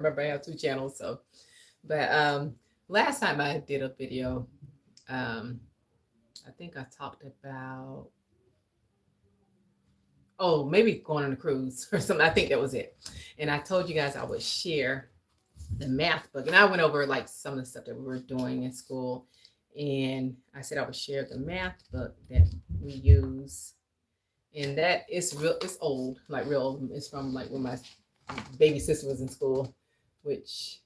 remember I have two channels. So, but last time I did a video, um, I think I talked about, oh, maybe going on a cruise or something. I think that was it. And I told you guys I would share the math book, and I went over like some of the stuff that we were doing in school. And I said I would share the math book that we use, and that is real. It's old, like real old. It's from like when my baby sister was in school, which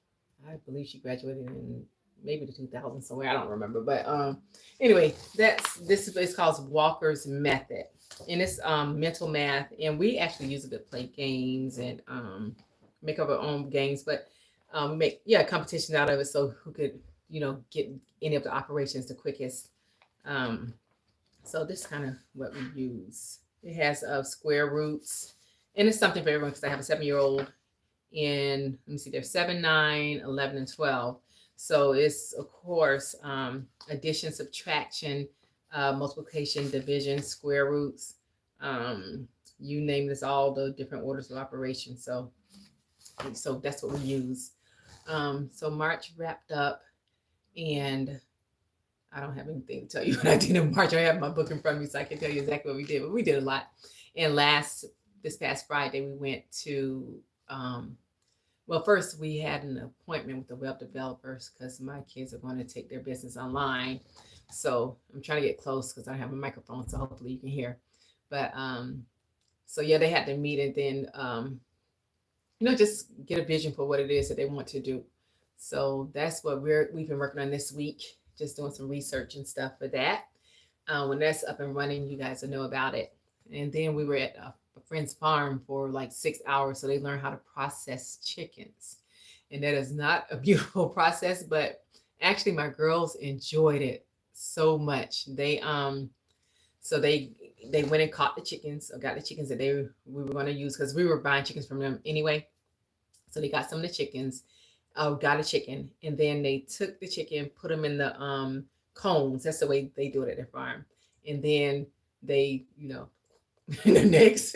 I believe she graduated in maybe the 2000s somewhere. I don't remember, but anyway, that's this is it's called Walker's Method, and it's mental math, and we actually use it to play games and make up our own games, but make competitions out of it, so who could get any of the operations the quickest. Um, so this is kind of what we use. It has square roots, and it's something for everyone because I have a 7-year old, and let me see, they're 7, 9, 11, and 12. So it's of course addition, subtraction, multiplication, division, square roots. You name this, all the different orders of operation. So that's what we use. So March wrapped up, and I don't have anything to tell you what I did in March. I have my book in front of me, so I can tell you exactly what we did. But we did a lot. And this past Friday, we went to, well, first we had an appointment with the web developers because my kids are going to take their business online. So I'm trying to get close because I have a microphone, so hopefully you can hear. But so yeah, they had to meet, and then just get a vision for what it is that they want to do. So that's what we've been working on this week, just doing some research and stuff for that. When that's up and running, you guys will know about it. And then we were at a friend's farm for like 6 hours, so they learned how to process chickens. And that is not a beautiful process, but actually my girls enjoyed it so much. They went and caught the chickens, or got the chickens that we were going to use because we were buying chickens from them anyway. So they got some of the chickens, got a chicken, and then they took the chicken, put them in the cones. That's the way they do it at their farm. And then they, in the necks.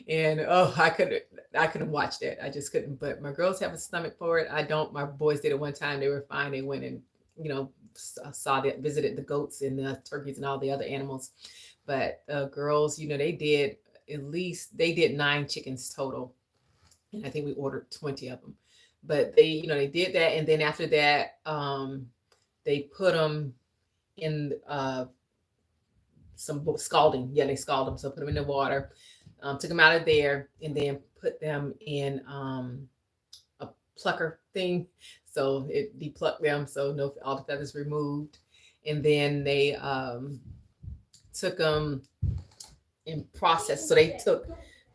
And oh, I couldn't watch that. I just couldn't. But my girls have a stomach for it. I don't. My boys did it one time. They were fine. They went and visited the goats and the turkeys and all the other animals. But girls, they did 9 chickens total, and I think we ordered 20 of them. But they did that, and then after that, they put them in some scalding. Yeah, they scald them. So put them in the water, took them out of there, and then put them in a plucker thing, so it depucked them, so no, all the feathers removed. And then they took them and processed. So they took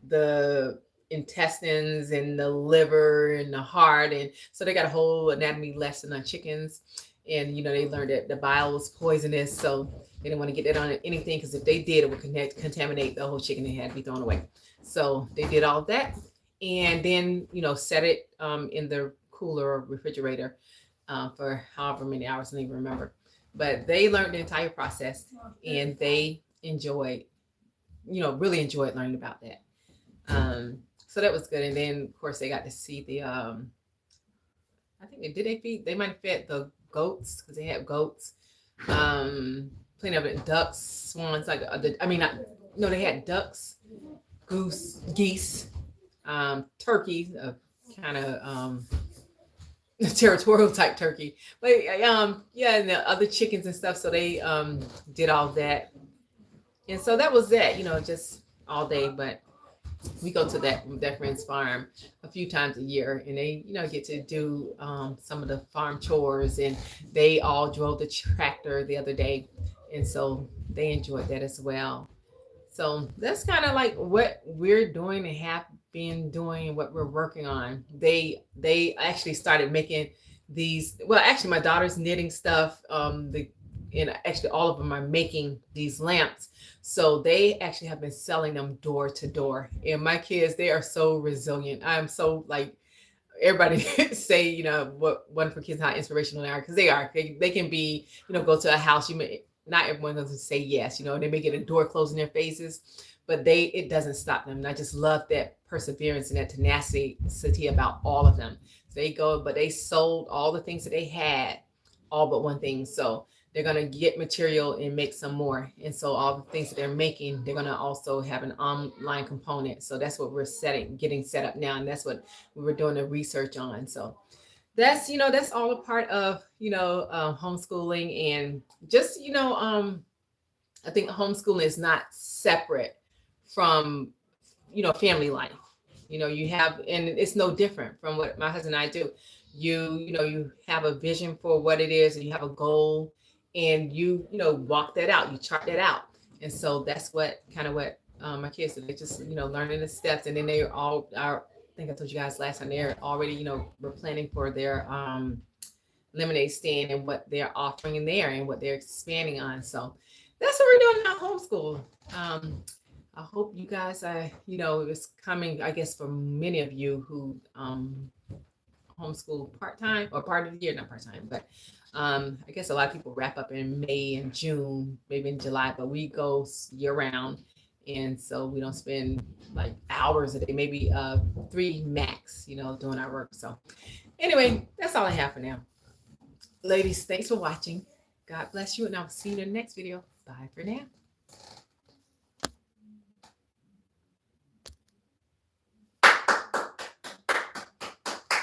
the intestines and the liver and the heart, and so they got a whole anatomy lesson on chickens. And they learned that the bile was poisonous, so they didn't want to get that on anything, because if they did, it would contaminate the whole chicken and had to be thrown away. So they did all of that, and then set it in the cooler or refrigerator for however many hours, I don't even remember. But they learned the entire process, and they really enjoyed learning about that. So that was good. And then of course they got to see the I think they might have fed the goats, because they had goats, plenty of it, ducks, swans, like they had ducks, geese, turkey, kind of territorial type turkey, but and the other chickens and stuff. So they did all that, and so that was that, just all day. But we go to that friend's farm a few times a year, and they get to do some of the farm chores, and they all drove the tractor the other day, and so they enjoyed that as well. So that's kind of like what we're doing and have been doing, and what we're working on. They actually started making these. Well, actually, my daughter's knitting stuff. And actually all of them are making these lamps. So they actually have been selling them door to door. And my kids, they are so resilient. I'm so like, everybody say, what wonderful kids, how inspirational they are, because they are. They can be, go to a house, not everyone doesn't say yes, they may get a door closed in their faces, but it doesn't stop them. And I just love that perseverance and that tenacity about all of them. So they go, but they sold all the things that they had, all but one thing. So they're going to get material and make some more. And so all the things that they're making, they're going to also have an online component. So that's what we're getting set up now. And that's what we were doing the research on. So that's, that's all a part of, homeschooling. And just, I think homeschooling is not separate from, family life. You have, and it's no different from what my husband and I do. You have a vision for what it is, and you have a goal, and walk that out, you chart that out. And so that's what my kids do. They just, learning the steps, and then they all are, I think I told you guys last time, they're already, we're planning for their lemonade stand and what they're offering in there and what they're expanding on. So that's what we're doing in our homeschool. I hope you guys are, it was coming, I guess, for many of you who homeschool part-time or part of the year, not part-time, but I guess a lot of people wrap up in May and June, maybe in July, but we go year-round. And so we don't spend like hours a day, maybe 3 max, doing our work. So anyway, that's all I have for now. Ladies, thanks for watching. God bless you, and I'll see you in the next video. Bye for now.